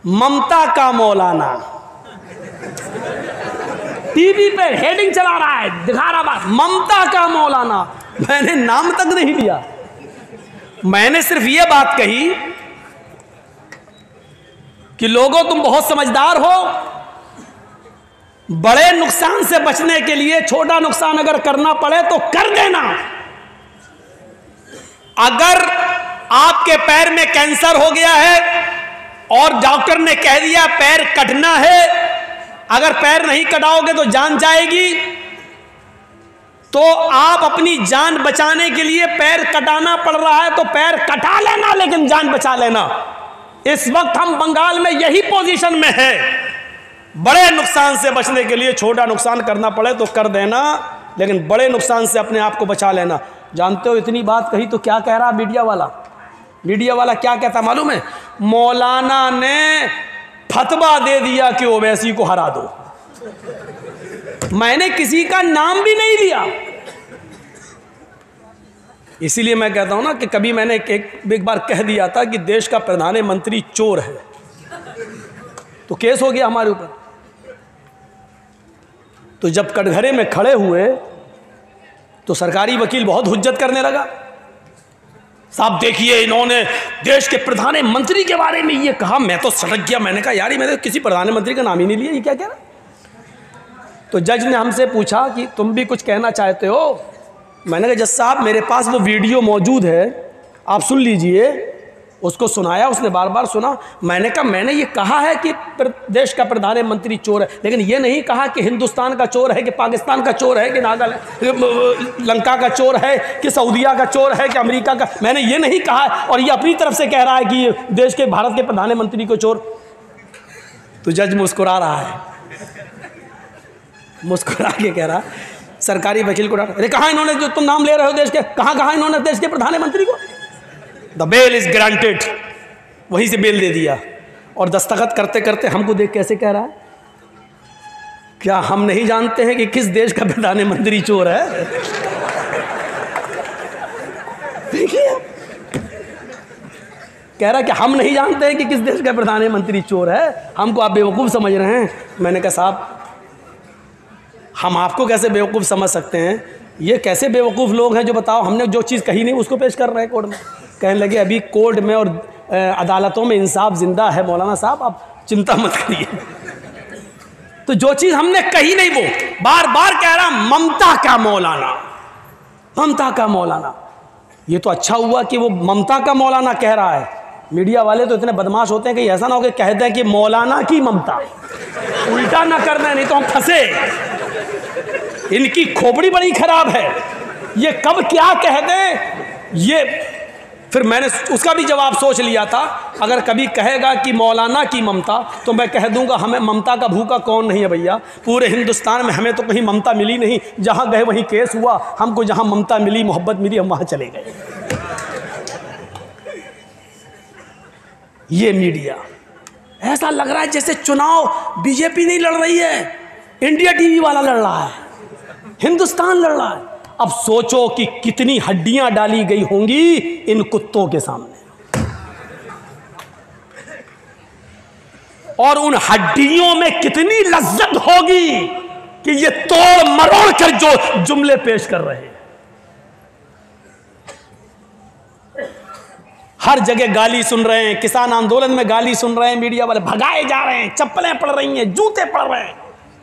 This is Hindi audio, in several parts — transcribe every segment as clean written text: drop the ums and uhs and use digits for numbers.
ममता का मौलाना टीवी पे हेडिंग चला रहा है, दिखा रहा बात, ममता का मौलाना। मैंने नाम तक नहीं लिया, मैंने सिर्फ ये बात कही कि लोगों तुम बहुत समझदार हो, बड़े नुकसान से बचने के लिए छोटा नुकसान अगर करना पड़े तो कर देना। अगर आपके पैर में कैंसर हो गया है और डॉक्टर ने कह दिया पैर कटना है, अगर पैर नहीं कटाओगे तो जान जाएगी, तो आप अपनी जान बचाने के लिए पैर कटाना पड़ रहा है तो पैर कटा लेना, लेकिन जान बचा लेना। इस वक्त हम बंगाल में यही पोजीशन में है, बड़े नुकसान से बचने के लिए छोटा नुकसान करना पड़े तो कर देना, लेकिन बड़े नुकसान से अपने आप को बचा लेना। जानते हो इतनी बात कही तो क्या कह रहा मीडिया वाला क्या कहता मालूम है? मौलाना ने फतवा दे दिया कि ओवैसी को हरा दो। मैंने किसी का नाम भी नहीं लिया, इसीलिए मैं कहता हूं ना कि कभी मैंने एक बार कह दिया था कि देश का प्रधानमंत्री चोर है, तो केस हो गया हमारे ऊपर। तो जब कटघरे में खड़े हुए तो सरकारी वकील बहुत हुज्जत करने लगा, साहब देखिए इन्होंने देश के प्रधानमंत्री के बारे में ये कहा। मैं तो सड़क गया, मैंने कहा यार मैंने किसी प्रधानमंत्री का नाम ही नहीं लिया, ये क्या कह रहा। तो जज ने हमसे पूछा कि तुम भी कुछ कहना चाहते हो? मैंने कहा जज साहब मेरे पास वो वीडियो मौजूद है, आप सुन लीजिए। उसको सुनाया, उसने बार बार सुना। मैंने कहा मैंने ये कहा है कि देश का प्रधानमंत्री चोर है, लेकिन ये नहीं कहा कि हिंदुस्तान का चोर है, कि पाकिस्तान का चोर है, कि नागालैंड लंका का चोर है, कि सऊदीया का चोर है, कि अमेरिका का। मैंने ये नहीं कहा है, और ये अपनी तरफ से कह रहा है कि देश के भारत के प्रधानमंत्री को चोर। तो जज मुस्कुरा रहा है, मुस्कुरा के कह रहा सरकारी वकील को डांटा, अरे कहाँ इन्होंने जो तुम नाम ले रहे हो देश के, कहाँ इन्होंने देश के प्रधानमंत्री को। द बेल इज ग्रांटेड, वहीं से बेल दे दिया। और दस्तखत करते करते हमको देख कैसे कह रहा है, क्या हम नहीं जानते हैं कि किस देश का प्रधानमंत्री चोर है? देखिए कह रहा कि हम नहीं जानते हैं कि किस देश का प्रधानमंत्री चोर है, हमको आप बेवकूफ़ समझ रहे हैं। मैंने कहा साहब हम आपको कैसे बेवकूफ़ समझ सकते हैं, ये कैसे बेवकूफ़ लोग हैं जो बताओ हमने जो चीज़ कही नहीं उसको पेश कर रहे हैं कोर्ट में। कहने लगे अभी कोर्ट में और अदालतों में इंसाफ जिंदा है मौलाना साहब, आप चिंता मत करिए। तो जो चीज़ हमने कही नहीं वो बार बार कह रहा ममता का मौलाना, ममता का मौलाना। ये तो अच्छा हुआ कि वो ममता का मौलाना कह रहा है। मीडिया वाले तो इतने बदमाश होते हैं कि ऐसा ना हो कि कह दें कि मौलाना की ममता, उल्टा ना करना, नहीं तो हम फंसे। इनकी खोपड़ी बड़ी खराब है, ये कब क्या कह दें। ये फिर मैंने उसका भी जवाब सोच लिया था, अगर कभी कहेगा कि मौलाना की ममता तो मैं कह दूंगा हमें ममता का भूखा कौन नहीं है भैया। पूरे हिंदुस्तान में हमें तो कहीं ममता मिली नहीं, जहां गए वहीं केस हुआ। हमको जहां ममता मिली, मोहब्बत मिली, हम वहां चले गए। ये मीडिया ऐसा लग रहा है जैसे चुनाव बीजेपी नहीं लड़ रही है, इंडिया टीवी वाला लड़ रहा है, हिंदुस्तान लड़ रहा है। अब सोचो कि कितनी हड्डियां डाली गई होंगी इन कुत्तों के सामने, और उन हड्डियों में कितनी लज्जत होगी कि ये तोड़ मरोड़ कर जो जुमले पेश कर रहे हैं। हर जगह गाली सुन रहे हैं, किसान आंदोलन में गाली सुन रहे हैं, मीडिया वाले भगाए जा रहे हैं, चप्पलें पड़ रही हैं, जूते पड़ रहे हैं,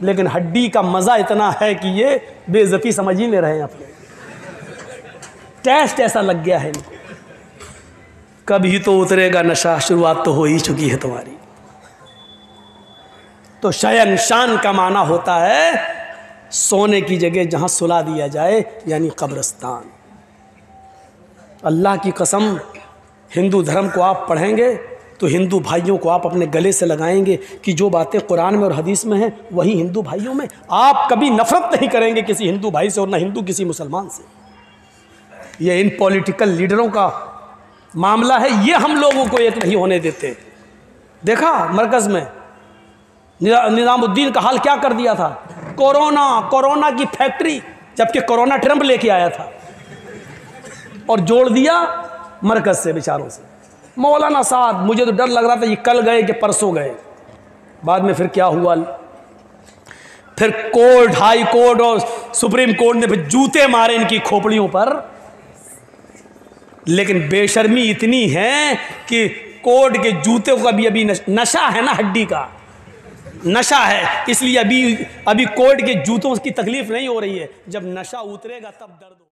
लेकिन हड्डी का मजा इतना है कि ये बेइज्जती समझ ही ले रहे हैं अपने। टेस्ट ऐसा लग गया है इनको। कभी तो उतरेगा नशा, शुरुआत तो हो ही चुकी है तुम्हारी। तो शयन शान का माना होता है सोने की जगह जहां सुला दिया जाए, यानी कब्रिस्तान। अल्लाह की कसम, हिंदू धर्म को आप पढ़ेंगे तो हिंदू भाइयों को आप अपने गले से लगाएंगे कि जो बातें कुरान में और हदीस में हैं वही हिंदू भाइयों में। आप कभी नफरत नहीं करेंगे किसी हिंदू भाई से, और ना हिंदू किसी मुसलमान से। ये इन पॉलिटिकल लीडरों का मामला है, ये हम लोगों को एक नहीं होने देते। देखा मरकज़ में निज़ामुद्दीन का हाल क्या कर दिया था, कोरोना की फैक्ट्री, जबकि कोरोना ट्रंप लेके आया था, और जोड़ दिया मरकज़ से बेचारों से। मौलाना साहब, मुझे तो डर लग रहा था ये कल गए कि परसों गए। बाद में फिर क्या हुआ, फिर कोर्ट, हाई कोर्ट और सुप्रीम कोर्ट ने फिर जूते मारे इनकी खोपड़ियों पर। लेकिन बेशर्मी इतनी है कि कोर्ट के जूते को अभी नशा है ना, हड्डी का नशा है, इसलिए अभी कोर्ट के जूतों की तकलीफ नहीं हो रही है। जब नशा उतरेगा तब दर्द